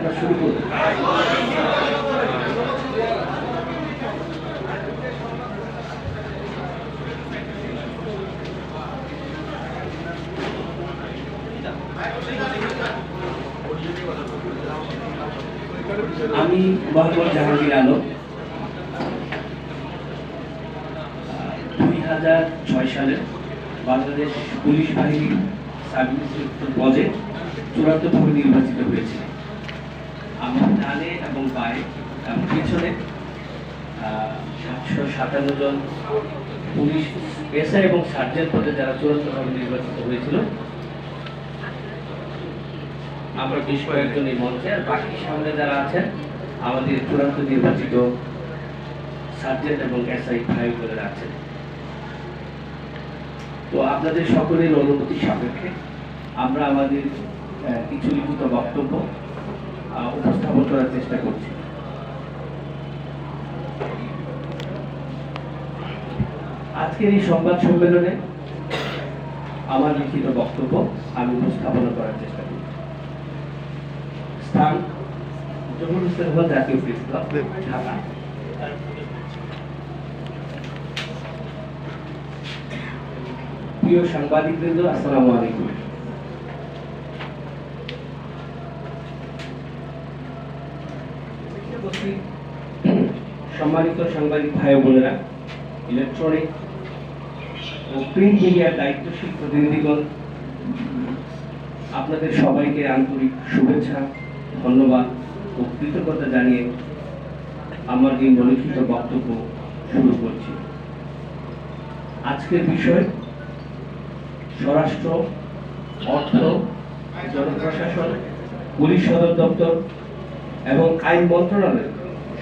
আমরা শুরু করব। আমি মোহাম্মদ জাহাঙ্গীর আলম 2006 সালে বাংলাদেশ পুলিশ বাহিনীর সার্ভিস ইন্সপেক্টর পদে চূড়ান্তভাবে নির্বাচিত হয়েছে। আমার ডানে এবং বায়ে এবং পিছনে 757 জন পুলিশ এসআই এবং সার্জেন্ট পদে যারা চূড়ান্তভাবে নির্বাচিত হয়েছিল, আমরা বেশ কয়েকজন এই মঞ্চে, আর বাকি সামনে যারা আছেন আমাদের চূড়ান্ত নির্বাচিত সার্জেন্ট এবং এসআই ভাই বোনেরা আছেন। তো আপনাদের সকলের অনুমতি সাপেক্ষে আমরা আমাদের কিছু লিখিত বক্তব্য উপস্থাপন করার চেষ্টা করছি। আজকের এই সংবাদ সম্মেলনে আমার লিখিত বক্তব্য আমি উপস্থাপন করার চেষ্টা করি। স্থান জহুর হোসেন হল জাতীয় প্রেস ক্লাব, ঢাকা। প্রিয় সাংবাদিকবৃন্দ, আসসালামু আলাইকুম। সম্মানিত সাংবাদিক ভাই বোনেরা, ইলেকট্রনিক ও প্রিন্ট মিডিয়ার দায়িত্বশীল প্রতিনিধিগণ, আপনাদের সবাইকে আন্তরিক শুভেচ্ছা, ধন্যবাদ ও কৃতজ্ঞতা জানিয়ে আমার এই লিখিত বক্তব্য শুরু করছি। আজকের বিষয় স্বরাষ্ট্র, অর্থ, জনপ্রশাসন, পুলিশ সদর দপ্তর এবং আইন মন্ত্রণালয়ের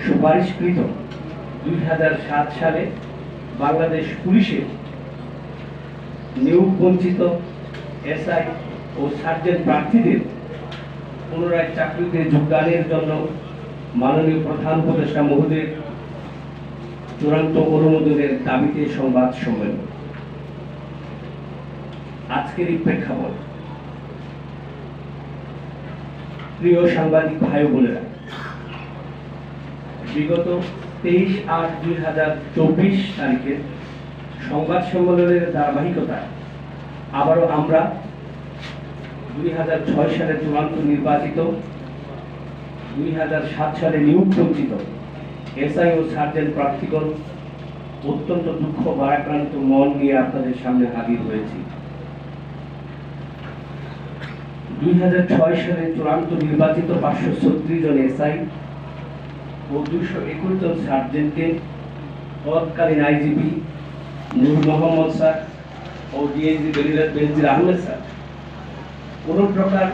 সুপারিশকৃত 2007 সালে বাংলাদেশ পুলিশে নিয়োগ বঞ্চিত এসআই ও সার্জেন্ট প্রার্থীদের পুনরায় চাকরিতে যোগদানের জন্য মাননীয় প্রধান উপদেষ্টা মহোদয়ের চূড়ান্ত অনুমোদনের দাবিতে সংবাদ সম্মেলন। আজকের এই প্রেক্ষাপট, প্রিয় সাংবাদিক ভাই বোনেরা, বিগত 23/8/2024 তারিখে সংবাদ সম্মেলনের ধারাবাহিকতায় আবারও আমরা 2006 সালে চূড়ান্ত নির্বাচিত, 2007 সালে নিয়োগ বঞ্চিত এসআই ও সার্জেন্ট প্রার্থীগণ অত্যন্ত দুঃখ ভারাক্রান্ত মন নিয়ে আপনাদের সামনে হাজির হয়েছি। 2006 সালে চূড়ান্ত নির্বাচিত 536 জন এসআই ও 221 জন সার্জেন্টকে তৎকালীন আইজিপি নূর মোহাম্মদ স্যার ও ডিআইজি বেনজির আহমেদ স্যার কোন প্রকার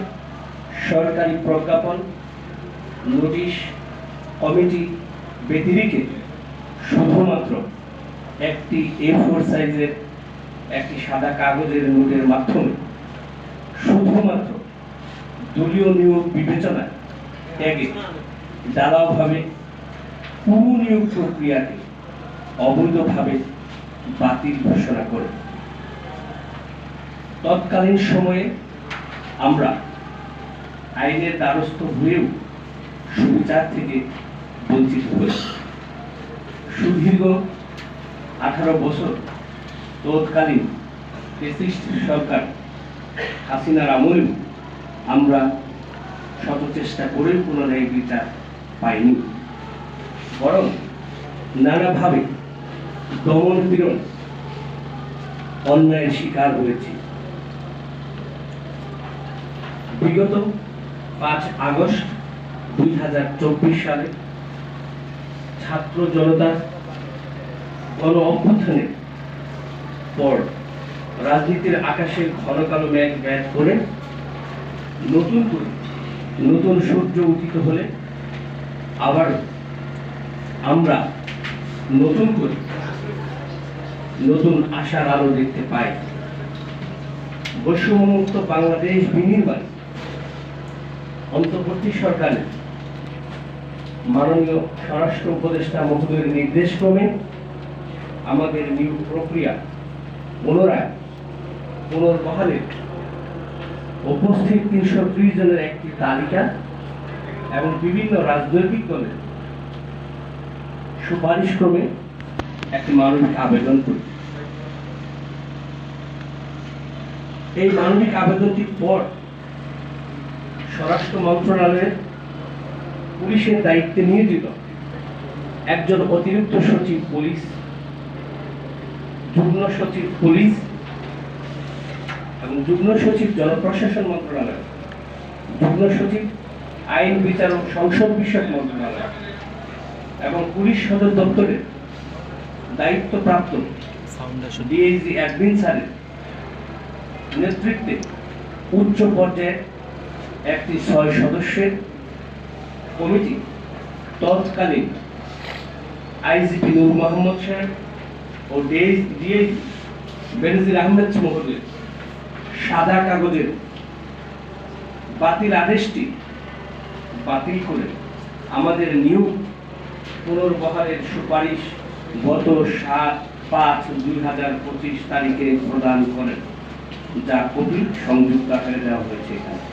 সরকারি প্রজ্ঞাপন, নোটিশ, কমিটি ব্যতিরেকে শুধুমাত্র একটি A4 সাইজের একটি সাদা কাগজের নোটের মাধ্যমে শুধুমাত্র দলীয় নিয়োগ বিবেচনায় ত্যাগে ঢালাওভাবে পুরো নিয়োগ প্রক্রিয়াকে অবৈধভাবে বাতিল ঘোষণা করে তৎকালীন সময়ে আমরা আইনের দ্বারস্থ হয়েও সুবিচার থেকে বঞ্চিত হয়েছি। সুদীর্ঘ 18 বছর তৎকালীন ফ্যাসিস্ট সরকার হাসিনার আমলেও আমরা শত চেষ্টা করেও কোনো ন্যায় বিচার পাইনি, বরং নানাভাবে দমন পীড়ন, অন্যায়ের শিকার হয়েছি। বিগত 5 আগস্ট 2024 সালে ছাত্র জনতার গণ অভ্যুত্থানের পর রাজনীতির আকাশে ঘন কালো মেঘ ভেদ করে নতুন সূর্য উদিত হলে আবার আমরা নতুন আশার আলো দেখতে পাই। বৈষম্যমুক্ত বাংলাদেশ বিনির্মাণ অন্তর্বর্তী সরকারের মাননীয় স্বরাষ্ট্র উপদেষ্টা মহোদয়ের নির্দেশক্রমে আমাদের নিয়োগ প্রক্রিয়া পুনর্বহালে উপস্থিত 330 জনের একটি তালিকা এবং বিভিন্ন রাজনৈতিক দলের সুপারিশক্রমে একটি মানবিক আবেদন করি। এই মানবিক আবেদনটির পর স্বরাষ্ট্র মন্ত্রণালয়ের পুলিশের দায়িত্বে নিয়োজিত একজন অতিরিক্ত সচিব পুলিশ, যুগ্ম সচিব পুলিশ এবং যুগ্ম সচিব জনপ্রশাসন মন্ত্রণালয়, যুগ্ম সচিব আইন বিচার ও সংসদ বিষয়ক মন্ত্রণালয় এবং পুলিশ সদর দপ্তরের দায়িত্বপ্রাপ্ত ডিআইজি অ্যাডমিন স্যারের নেতৃত্বে উচ্চ পর্যায়ে একটি 6 সদস্যের কমিটি তৎকালীন আইজিপি নূর মোহাম্মদ সাহেব ও ডিআইজি বেনজির আহমেদ মহোদয় সাদা কাগজের বাতিল আদেশটি বাতিল করে আমাদের নিয়োগ পুনর্বহালের সুপারিশ গত 7/5/2025 তারিখে প্রদান করেন, যা কপি সংযুক্ত আকারে দেওয়া হয়েছে এখানে।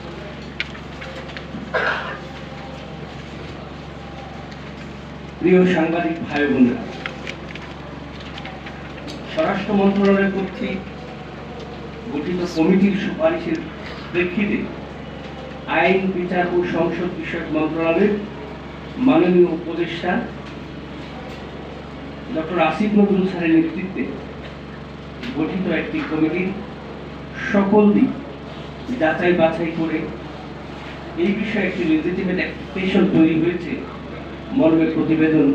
প্রিয় সাংবাদিক ভাই বোনেরা, স্বরাষ্ট্র মন্ত্রণালয় কর্তৃক গঠিত কমিটির সুপারিশের প্রেক্ষিতে আইন বিচার ও সংসদ বিষয়ক মন্ত্রণালয়ের মাননীয় উপদেষ্টা ডক্টর আসিফ নজরুল স্যারের নেতৃত্বে গঠিত একটি কমিটির সকল দিক যাচাই বাছাই করে এই বিষয়ে একটি লেজিটিমেট অ্যাপ্লিকেশন তৈরি হয়েছে মর্মে প্রতিবেদন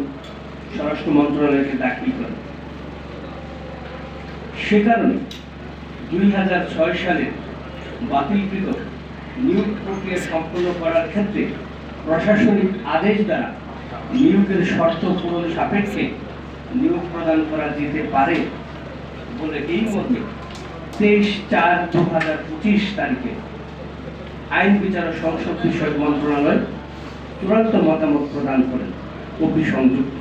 স্বরাষ্ট্র মন্ত্রণালয়কে দাখিল করে। সে কারণে 2006 সালে বাতিলকৃত নিয়োগ প্রক্রিয়া সম্পন্ন করার ক্ষেত্রে প্রশাসনিক আদেশ দ্বারা নিয়োগের শর্ত পূরণ সাপেক্ষে নিয়োগ প্রদান করা যেতে পারে বলে এই মধ্যে 23/4/2025 তারিখে আইন বিচার ও সংসদ বিষয়ক মন্ত্রণালয় চূড়ান্ত মতামত প্রদান করেন, কপি সংযুক্ত।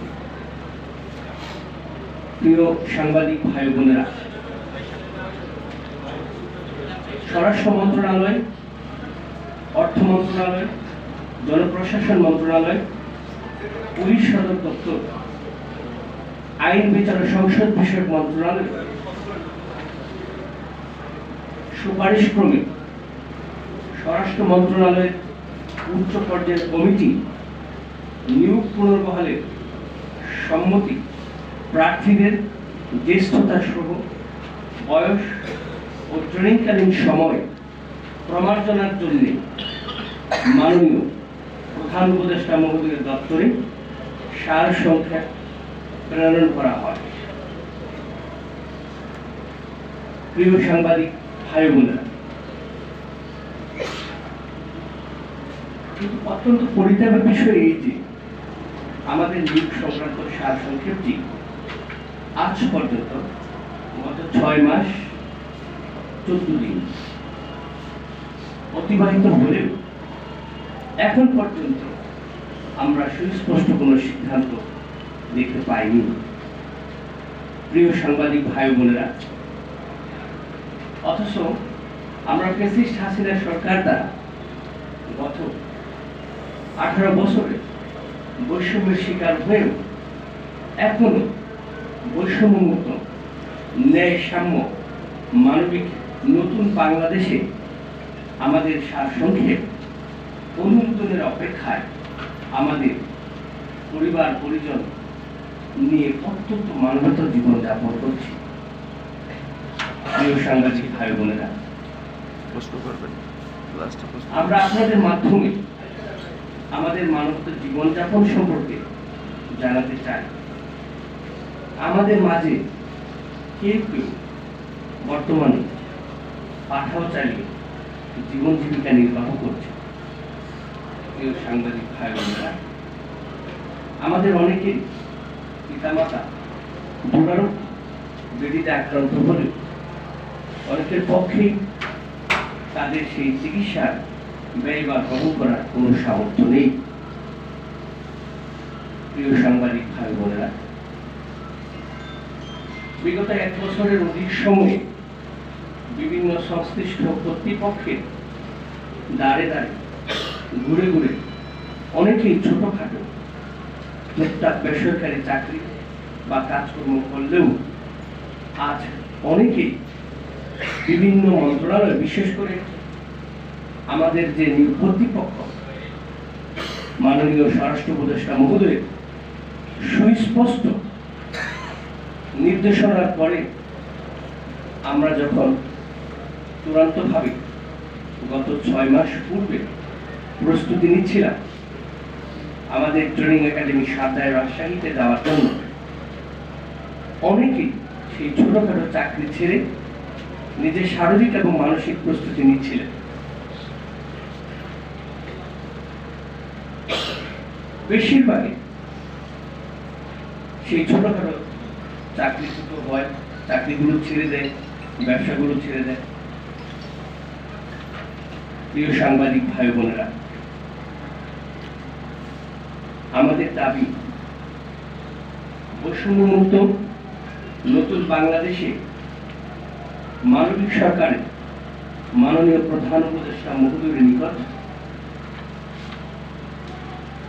প্রিয় সাংবাদিক ভাই বোনেরা, স্বরাষ্ট্র মন্ত্রণালয়, অর্থ মন্ত্রণালয়, জনপ্রশাসন মন্ত্রণালয়, পুলিশ সদর দপ্তর, আইন বিচার ও সংসদ বিষয়ক মন্ত্রণালয় সুপারিশ ক্রমে স্বরাষ্ট্র মন্ত্রণালয়ের উচ্চ পর্যায়ের কমিটি নিয়োগ পুনর্বহালের সম্মতি, প্রার্থীদের জ্যেষ্ঠতা সহ বয়স ও ট্রেনিংকালীন সময় প্রমার্জনার জন্য মাননীয় প্রধান উপদেষ্টা মহোদয়ের দপ্তরে সার সংখ্যা প্রেরণ করা হয়। প্রিয় সাংবাদিক ভাই বোনেরা, কিন্তু অত্যন্ত পরিতাপের বিষয় এই যে আমাদের নিয়োগ সংক্রান্ত সার সংক্ষেপটি আজ পর্যন্ত গত 6 মাস 14 দিন অতিবাহিত হলেও এখন পর্যন্ত আমরা সুস্পষ্ট কোনো সিদ্ধান্ত দেখতে পাইনি। প্রিয় সাংবাদিক ভাই বোনেরা, অথচ আমরা ফ্যাসিস্ট হাসিনা সরকার দ্বারা গত 18 বছরে বৈষম্যের শিকার হয়েও এখনো বৈষম্যমুক্ত, ন্যায় সাম্য, মানবিক নতুন বাংলাদেশে আমাদের সারসংক্ষেপ অনুমোদনের অপেক্ষায় আমাদের পরিবার পরিজন নিয়ে অত্যন্ত মানবতা জীবন যাপন করছি। প্রিয় সাংবাদিক ভাই বোনেরা, আমরা আপনাদের মাধ্যমে আমাদের মানবতা জীবনযাপন সম্পর্কে জানাতে চাই। আমাদের মাঝে কেউ কেউ বর্তমানে পাঠাও চালিয়ে জীবন জীবিকা নির্বাহ করছে। প্রিয় সাংবাদিক ভাই বোনেরা, আমাদের অনেকেই পিতামাতা দুরারোগ্য ব্যাধিতে আক্রান্ত হলে অনেকের পক্ষেই তাদের সেই চিকিৎসার ব্যয় বা বহন করার কোনো সামর্থ্য নেই। প্রিয় সাংবাদিক ভাই বোনেরা, বিগত 1 বছরের অধিক সময়ে বিভিন্ন সংশ্লিষ্ট কর্তৃপক্ষের দ্বারে দ্বারে ঘুরে ঘুরে অনেকেই ছোটখাটো টুকটাক বেসরকারি চাকরি বা কাজকর্ম করলেও আজ অনেকেই বিভিন্ন মন্ত্রণালয়, বিশেষ করে আমাদের যে কর্তৃপক্ষ মাননীয় স্বরাষ্ট্র উপদেষ্টা মহোদয়ের সুস্পষ্ট নির্দেশনার পরে আমরা যখন চূড়ান্তভাবে গত 6 মাস পূর্বে প্রস্তুতি নিচ্ছিলাম আমাদের ট্রেনিং একাডেমি সাদায় রাজশাহীতে যাওয়ার জন্য, অনেকেই সেই ছোটখাটো চাকরি ছেড়ে নিজের শারীরিক এবং মানসিক প্রস্তুতি নিচ্ছিলেন। বেশিরভাগই সেই ছোটখাটো চাকরিচ্যুত হয়, চাকরিগুলো ছেড়ে দেয়, ব্যবসাগুলো ছেড়ে দেয়। প্রিয় সাংবাদিক ভাই বোনেরা, আমাদের দাবি বৈষম্যমুক্ত নতুন বাংলাদেশে মানবিক সরকারের মাননীয় প্রধান উপদেষ্টা মহোদয়ের নিকট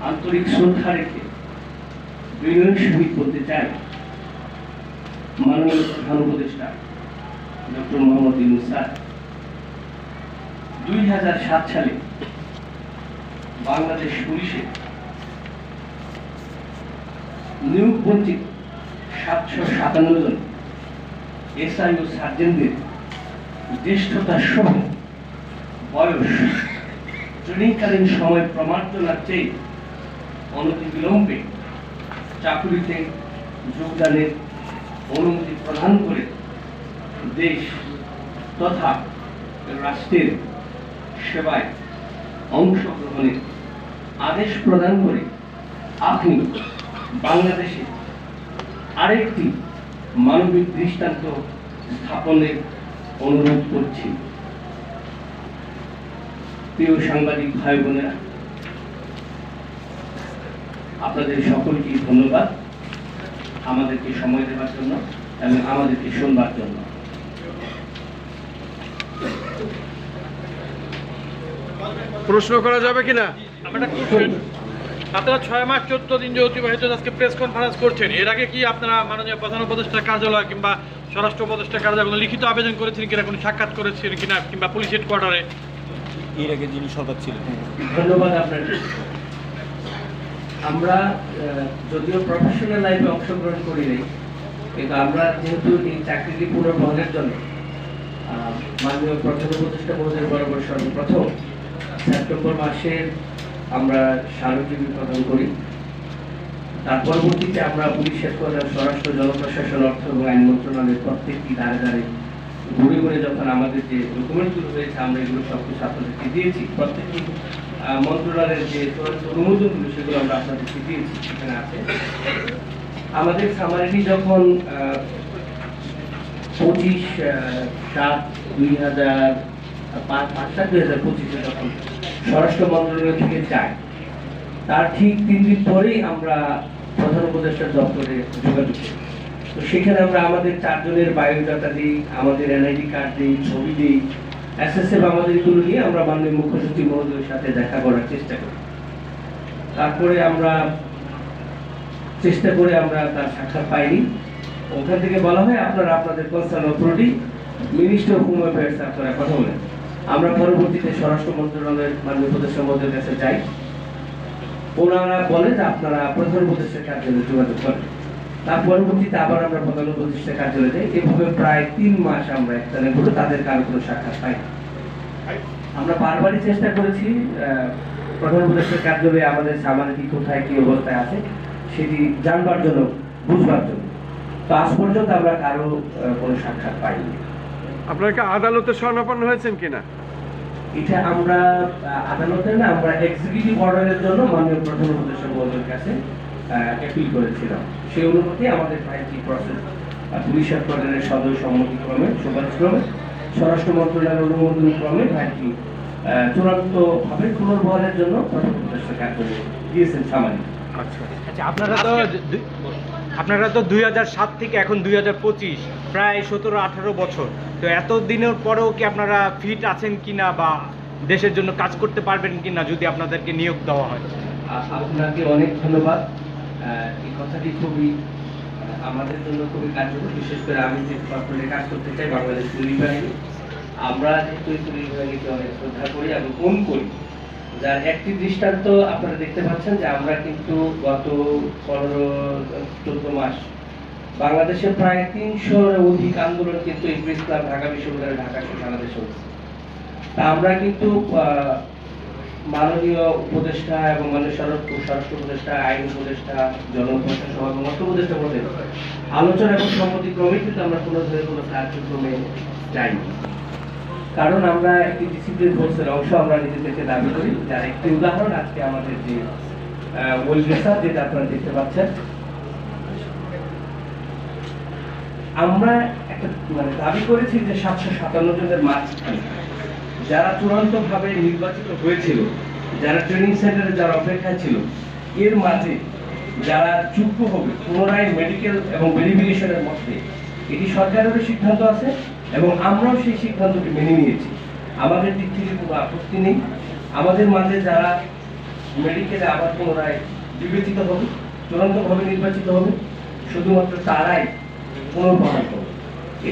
আন্তরিক শ্রদ্ধা রেখে বিনয়ের সহিত বলতে চাই, মাননীয় প্রধান উপদেষ্টা ডক্টর মোহাম্মদ ইউনূস স্যার 2007 সালে বাংলাদেশ পুলিশে নিয়োগ বঞ্চিত 757 জন এসআই ও সার্জেন্টদের জ্যেষ্ঠতা সহ বয়স, ট্রেনিংকালীন সময় প্রমার্জনার চেয়ে অনতিবিলম্বে চাকুরিতে যোগদানের অনুমতি প্রদান করে দেশ তথা রাষ্ট্রের সেবায় অংশগ্রহণের আদেশ প্রদান করে আপনি বাংলাদেশে আরেকটি মানবিক দৃষ্টান্ত স্থাপনের অনুরোধ করছি। প্রিয় সাংবাদিক ভাই বোনেরা, আপনাদের সকলকে ধন্যবাদ আমাদেরকে সময় দেওয়ার জন্য এবং আমাদেরকে শুনবার জন্য। প্রশ্ন করা যাবে কিনা? আপনারা 6 মাস 14 দিন যে অতিবাহিত আজকে প্রেস কনফারেন্স করছেন, এর আগে কি আপনারা মাননীয় প্রধান উপদেষ্টা কার্যালয় কিংবা স্বরাষ্ট্র উপদেষ্টা কার্যালয়ে কোনো লিখিত আবেদন করেছেন কিনা, কোনো সাক্ষাৎ করেছেন কিনা, কিংবা পুলিশ হেডকোয়ার্টারে? এর আগে যিনি সরকার ছিলেন। ধন্যবাদ আপনাকে। আমরা যদিও প্রফেশনাল লাইফে অংশগ্রহণ করি নাই, কিন্তু আমরা যেহেতু এই চাকরিটি পুনর্বহালের জন্য মাননীয় প্রধান উপদেষ্টা মহোদয়ের বরাবর সর্বপ্রথম সেপ্টেম্বর মাসে আমরা স্মারকলিপি প্রদান করি। তার পরবর্তীতে আমরা পুলিশ হেডকোয়ার্টার, স্বরাষ্ট্র, জনপ্রশাসন, অর্থ এবং আইন মন্ত্রণালয়ের প্রত্যেকটি দ্বারে দ্বারে ঘুরে ঘুরে যখন আমাদের যে ডকুমেন্টগুলো হয়েছে আমরা এগুলো সব কিছু আপনাদেরকে দিয়েছি। প্রত্যেকটি মন্ত্রণালয়ের যে অনুমোদনগুলো সেগুলো আমরা আপনাদেরকে দিয়েছি, সেখানে আছে। আমাদের সামারিটি যখন 25/7/2025 যখন স্বরাষ্ট্র মন্ত্রণালয় থেকে যায়, তার ঠিক 3 দিন পরেই আমরা প্রধান উপদেষ্টার দপ্তরে যোগাযোগ করি। তো সেখানে আমরা আমাদের 4 জনের বায়োডাটা দিই, আমাদের এনআইডি কার্ড দিই, ছবি দিই, এসএসএফ আমাদের এগুলো নিয়ে আমরা মাননীয় মুখ্য সচিব মহোদয়ের সাথে দেখা করার চেষ্টা করি। তারপরে আমরা চেষ্টা করে আমরা তার সাক্ষাৎ পাইনি। ওখান থেকে বলা হয় আপনারা আপনাদের concern authority minister of home affairs আপনারা কথা বলেন। আমরা পরবর্তীতে স্বরাষ্ট্র মন্ত্রণালয়ের মাননীয় উপদেষ্টা মহোদয়ের কাছে যাই। ওনারা বলে যে আপনারা প্রধান উপদেষ্টার কার্যালয়ে যোগাযোগ করেন। তার পরবর্তীতে আবার আমরা প্রধান উপদেষ্টার কার্যালয়ে যাই। এভাবে প্রায় 3 মাস আমরা একটানে ঘুরে তাদের কারো কোনো সাক্ষাৎ পাই। আমরা বারবারই চেষ্টা করেছি প্রধান উপদেষ্টার কার্যালয়ে আমাদের সামাজিক কোথায় কি অবস্থায় আছে সেটি জানবার জন্য, বুঝবার জন্য। তো আজ পর্যন্ত আমরা কারো কোনো সাক্ষাৎ পাইনি। আপনারা কি আদালতে শরণাপন্ন হয়েছেন কিনা? এটা আমরা আদালতে না, আমরা এক্সিকিউটিভ অর্ডারের জন্য মাননীয় প্রধান উপদেষ্টা মহোদয়ের কাছে অ্যাপিল করেছিলাম। সেই অনুমতি আমাদের ফাইলটি প্রসেস পুলিশ হেডকোয়ার্টারের সদয় সম্মতিক্রমে, সুপারিশক্রমে, স্বরাষ্ট্র মন্ত্রণালয়ের অনুমোদন ক্রমে ফাইলটি চূড়ান্তভাবে পুনর্বহালের জন্য প্রধান উপদেষ্টা কার্যালয়ে দিয়েছেন সামান্য। আচ্ছা, আপনারা তো 2007 থেকে এখন 2025, প্রায় 17-18 বছর। তো এত দিনের পরেও কি আপনারা ফিট আছেন কিনা বা দেশের জন্য কাজ করতে পারবেন কিনা যদি আপনাদেরকে নিয়োগ দেওয়া হয়? আপনাকে অনেক ধন্যবাদ। এই কথাটি খুবই আমাদের জন্য খুবই কার্যকর, বিশেষ করে আমি যে ডিপার্টমেন্টে কাজ করতে চাই, বাংলাদেশ পুলিশ বাহিনী। আমরা যেহেতু এই পুলিশ বাহিনীকে অনেক শ্রদ্ধা করি এবং মন করি, যার একটি দৃষ্টান্ত আপনারা দেখতে পাচ্ছেন যে আমরা কিন্তু গত 15-14 মাস বাংলাদেশে প্রায় 300-র অধিক আন্দোলন কিন্তু এই প্রেস ক্লাব ঢাকা বিশ্ববিদ্যালয় ঢাকা সহ সারা দেশে হচ্ছে। তা আমরা কিন্তু মাননীয় উপদেষ্টা এবং মাননীয় স্বরাষ্ট্র উপদেষ্টা, আইন উপদেষ্টা, জনপ্রশাসন সভা এবং অর্থ উপদেষ্টা মধ্যে আলোচনা এবং সম্মতিক্রমে কিন্তু আমরা কোনো ধরনের কোনো কার্যক্রমে যাইনি। কারণ আমরা একটি ডিসিপ্লিন ফোর্সের অংশ আমরা নিজেদেরকে দাবি করি, যার একটি উদাহরণ আজকে আমাদের যে ওয়েলফেয়ার যেটা আপনারা দেখতে পাচ্ছেন। আমরা একটা দাবি করেছি যে 757 জনের মাঝখানে যারা চূড়ান্তভাবে নির্বাচিত হয়েছিল, যারা ট্রেনিং সেন্টারে যারা অপেক্ষায় ছিল, এর মাঝে যারা যোগ্য হবে পুনরায় মেডিকেল এবং ভেরিফিকেশনের মধ্যে, এটি সরকারেরও সিদ্ধান্ত আছে এবং আমরাও সেই সিদ্ধান্তটি মেনে নিয়েছি। আমাদের দিক থেকে কোনো আপত্তি নেই। আমাদের মাঝে যারা মেডিকেলে আবার পুনরায় বিবেচিত হবে, চূড়ান্তভাবে নির্বাচিত হবে, শুধুমাত্র তারাই পুনর্বহাল হবে।